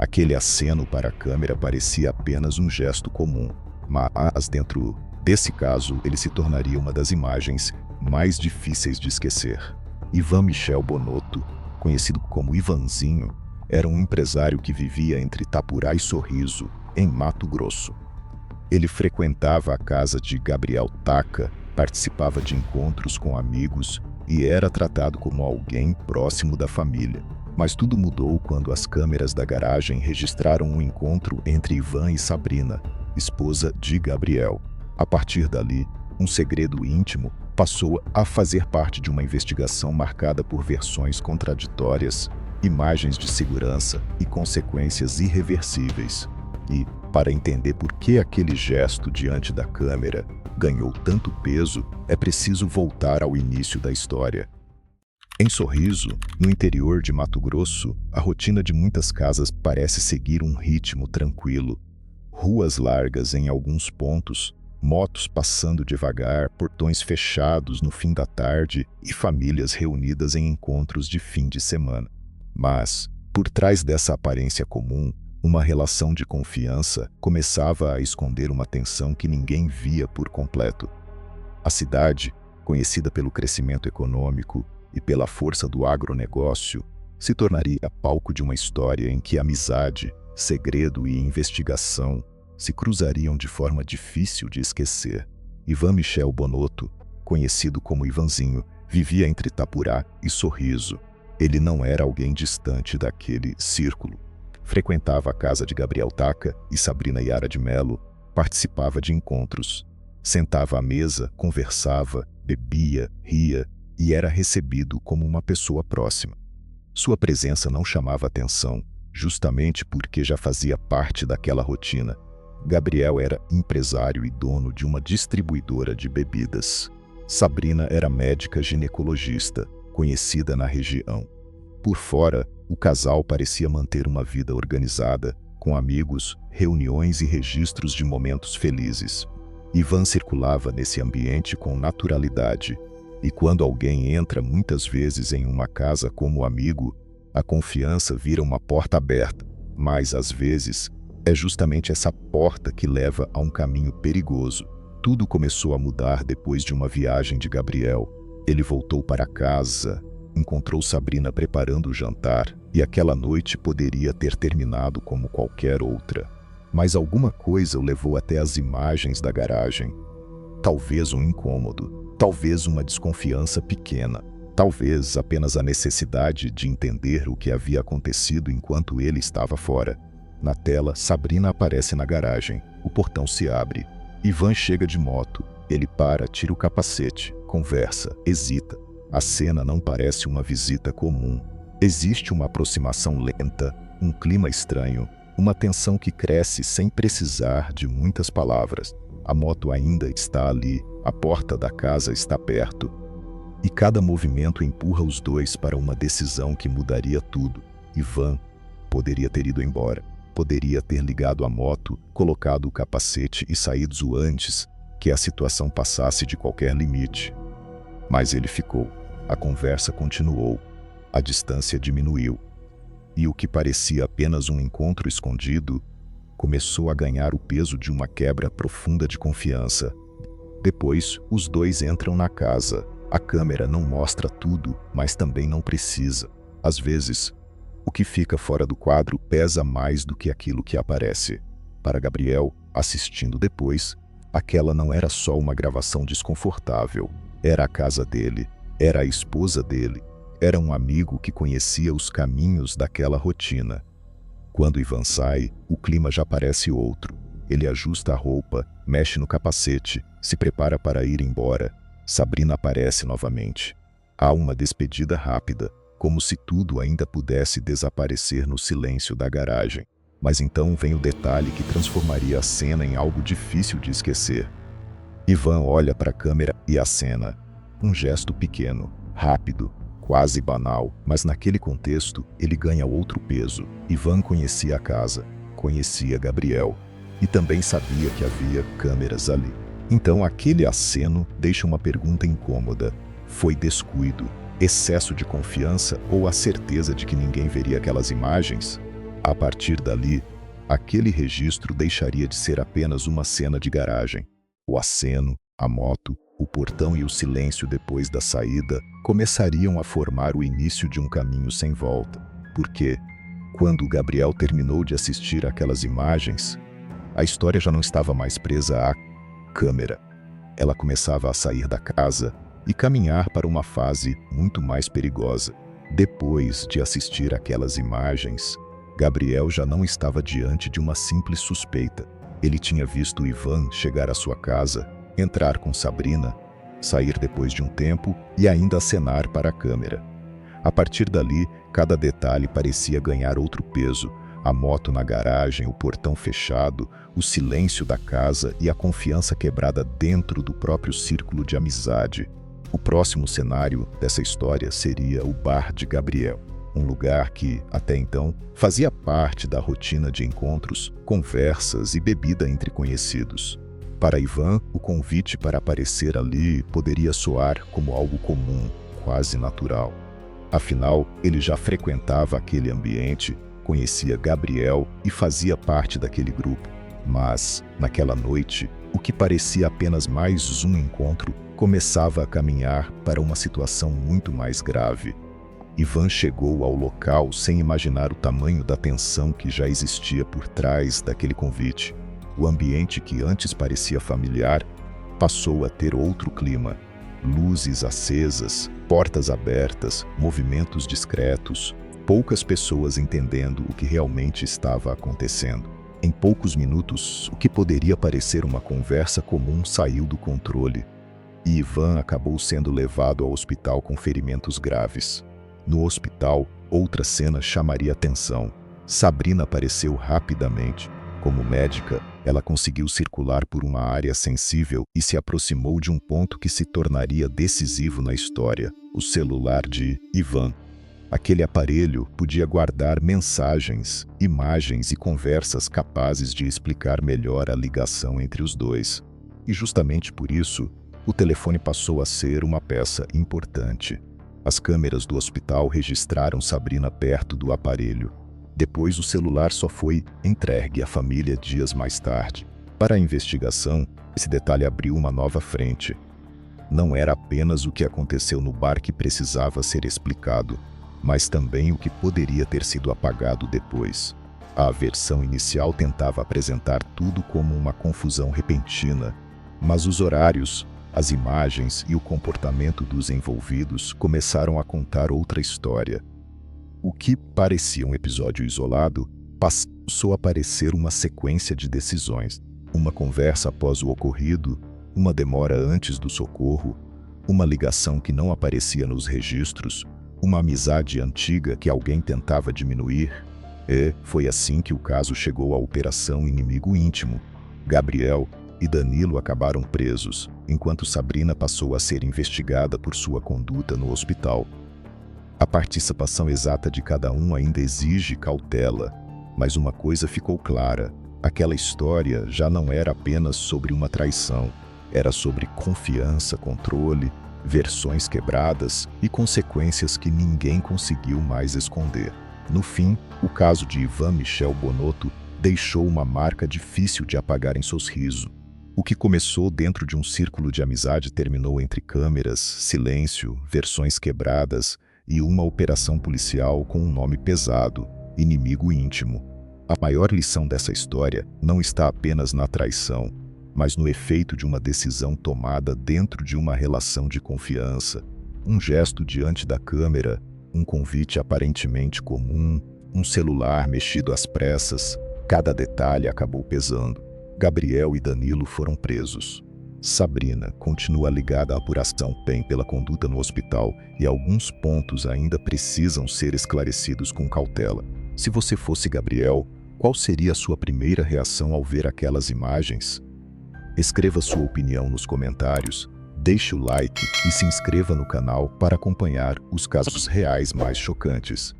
Aquele aceno para a câmera parecia apenas um gesto comum, mas dentro desse caso ele se tornaria uma das imagens mais difíceis de esquecer. Ivan Michel Bonotto, conhecido como Ivanzinho, era um empresário que vivia entre Itapurá e Sorriso, em Mato Grosso. Ele frequentava a casa de Gabriel Taca, participava de encontros com amigos e era tratado como alguém próximo da família. Mas tudo mudou quando as câmeras da garagem registraram um encontro entre Ivan e Sabrina, esposa de Gabriel. A partir dali, um segredo íntimo passou a fazer parte de uma investigação marcada por versões contraditórias, imagens de segurança e consequências irreversíveis. E, para entender por que aquele gesto diante da câmera ganhou tanto peso, é preciso voltar ao início da história. Em Sorriso, no interior de Mato Grosso, a rotina de muitas casas parece seguir um ritmo tranquilo. Ruas largas em alguns pontos, motos passando devagar, portões fechados no fim da tarde e famílias reunidas em encontros de fim de semana. Mas, por trás dessa aparência comum, uma relação de confiança começava a esconder uma tensão que ninguém via por completo. A cidade, conhecida pelo crescimento econômico e pela força do agronegócio, se tornaria palco de uma história em que amizade, segredo e investigação se cruzariam de forma difícil de esquecer. Ivan Michel Bonotto, conhecido como Ivanzinho, vivia entre Itapurá e Sorriso. Ele não era alguém distante daquele círculo. Frequentava a casa de Gabriel Taca e Sabrina Yara de Mello, participava de encontros. Sentava à mesa, conversava, bebia, ria e era recebido como uma pessoa próxima. Sua presença não chamava atenção, justamente porque já fazia parte daquela rotina. Gabriel era empresário e dono de uma distribuidora de bebidas. Sabrina era médica ginecologista, conhecida na região. Por fora, o casal parecia manter uma vida organizada, com amigos, reuniões e registros de momentos felizes. Ivan circulava nesse ambiente com naturalidade, e quando alguém entra muitas vezes em uma casa como amigo, a confiança vira uma porta aberta, mas às vezes é justamente essa porta que leva a um caminho perigoso. Tudo começou a mudar depois de uma viagem de Gabriel. Ele voltou para casa, encontrou Sabrina preparando o jantar, e aquela noite poderia ter terminado como qualquer outra. Mas alguma coisa o levou até as imagens da garagem. Talvez um incômodo, talvez uma desconfiança pequena, talvez apenas a necessidade de entender o que havia acontecido enquanto ele estava fora. Na tela, Sabrina aparece na garagem. O portão se abre. Ivan chega de moto. Ele para, tira o capacete, conversa, hesita. A cena não parece uma visita comum. Existe uma aproximação lenta, um clima estranho, uma tensão que cresce sem precisar de muitas palavras. A moto ainda está ali, a porta da casa está perto. E cada movimento empurra os dois para uma decisão que mudaria tudo. Ivan poderia ter ido embora. Poderia ter ligado a moto, colocado o capacete e saído antes que a situação passasse de qualquer limite. Mas ele ficou. A conversa continuou. A distância diminuiu. E o que parecia apenas um encontro escondido começou a ganhar o peso de uma quebra profunda de confiança. Depois, os dois entram na casa. A câmera não mostra tudo, mas também não precisa. Às vezes, o que fica fora do quadro pesa mais do que aquilo que aparece. Para Gabriel, assistindo depois, aquela não era só uma gravação desconfortável. Era a casa dele, era a esposa dele, era um amigo que conhecia os caminhos daquela rotina. Quando Ivan sai, o clima já parece outro. Ele ajusta a roupa, mexe no capacete, se prepara para ir embora. Sabrina aparece novamente. Há uma despedida rápida, como se tudo ainda pudesse desaparecer no silêncio da garagem. Mas então vem o detalhe que transformaria a cena em algo difícil de esquecer. Ivan olha para a câmera e acena. Um gesto pequeno, rápido, quase banal, mas naquele contexto ele ganha outro peso. Ivan conhecia a casa, conhecia Gabriel e também sabia que havia câmeras ali. Então aquele aceno deixa uma pergunta incômoda. Foi descuido, excesso de confiança ou a certeza de que ninguém veria aquelas imagens? A partir dali, aquele registro deixaria de ser apenas uma cena de garagem. O aceno, a moto, o portão e o silêncio depois da saída começariam a formar o início de um caminho sem volta. Porque, quando Gabriel terminou de assistir aquelas imagens, a história já não estava mais presa à câmera. Ela começava a sair da casa e caminhar para uma fase muito mais perigosa. Depois de assistir aquelas imagens, Gabriel já não estava diante de uma simples suspeita. Ele tinha visto Ivan chegar à sua casa, entrar com Sabrina, sair depois de um tempo e ainda acenar para a câmera. A partir dali, cada detalhe parecia ganhar outro peso. A moto na garagem, o portão fechado, o silêncio da casa e a confiança quebrada dentro do próprio círculo de amizade. O próximo cenário dessa história seria o bar de Gabriel, um lugar que, até então, fazia parte da rotina de encontros, conversas e bebida entre conhecidos. Para Ivan, o convite para aparecer ali poderia soar como algo comum, quase natural. Afinal, ele já frequentava aquele ambiente, conhecia Gabriel e fazia parte daquele grupo. Mas, naquela noite, o que parecia apenas mais um encontro começava a caminhar para uma situação muito mais grave. Ivan chegou ao local sem imaginar o tamanho da tensão que já existia por trás daquele convite. O ambiente que antes parecia familiar passou a ter outro clima. Luzes acesas, portas abertas, movimentos discretos, poucas pessoas entendendo o que realmente estava acontecendo. Em poucos minutos, o que poderia parecer uma conversa comum saiu do controle, e Ivan acabou sendo levado ao hospital com ferimentos graves. No hospital, outra cena chamaria atenção. Sabrina apareceu rapidamente. Como médica, ela conseguiu circular por uma área sensível e se aproximou de um ponto que se tornaria decisivo na história: o celular de Ivan. Aquele aparelho podia guardar mensagens, imagens e conversas capazes de explicar melhor a ligação entre os dois. E justamente por isso, o telefone passou a ser uma peça importante. As câmeras do hospital registraram Sabrina perto do aparelho. Depois, o celular só foi entregue à família dias mais tarde. Para a investigação, esse detalhe abriu uma nova frente. Não era apenas o que aconteceu no bar que precisava ser explicado, mas também o que poderia ter sido apagado depois. A versão inicial tentava apresentar tudo como uma confusão repentina, mas os horários, as imagens e o comportamento dos envolvidos começaram a contar outra história. O que parecia um episódio isolado passou a parecer uma sequência de decisões. Uma conversa após o ocorrido, uma demora antes do socorro, uma ligação que não aparecia nos registros, uma amizade antiga que alguém tentava diminuir. E foi assim que o caso chegou à Operação Inimigo Íntimo. Gabriel e Danilo acabaram presos, enquanto Sabrina passou a ser investigada por sua conduta no hospital. A participação exata de cada um ainda exige cautela, mas uma coisa ficou clara: aquela história já não era apenas sobre uma traição, era sobre confiança, controle, versões quebradas e consequências que ninguém conseguiu mais esconder. No fim, o caso de Ivan Michel Bonotto deixou uma marca difícil de apagar em sorriso. O que começou dentro de um círculo de amizade terminou entre câmeras, silêncio, versões quebradas e uma operação policial com um nome pesado: Inimigo Íntimo. A maior lição dessa história não está apenas na traição, mas no efeito de uma decisão tomada dentro de uma relação de confiança. Um gesto diante da câmera, um convite aparentemente comum, um celular mexido às pressas, cada detalhe acabou pesando. Gabriel e Danilo foram presos. Sabrina continua ligada à apuração PEN pela conduta no hospital e alguns pontos ainda precisam ser esclarecidos com cautela. Se você fosse Gabriel, qual seria a sua primeira reação ao ver aquelas imagens? Escreva sua opinião nos comentários, deixe o like e se inscreva no canal para acompanhar os casos reais mais chocantes.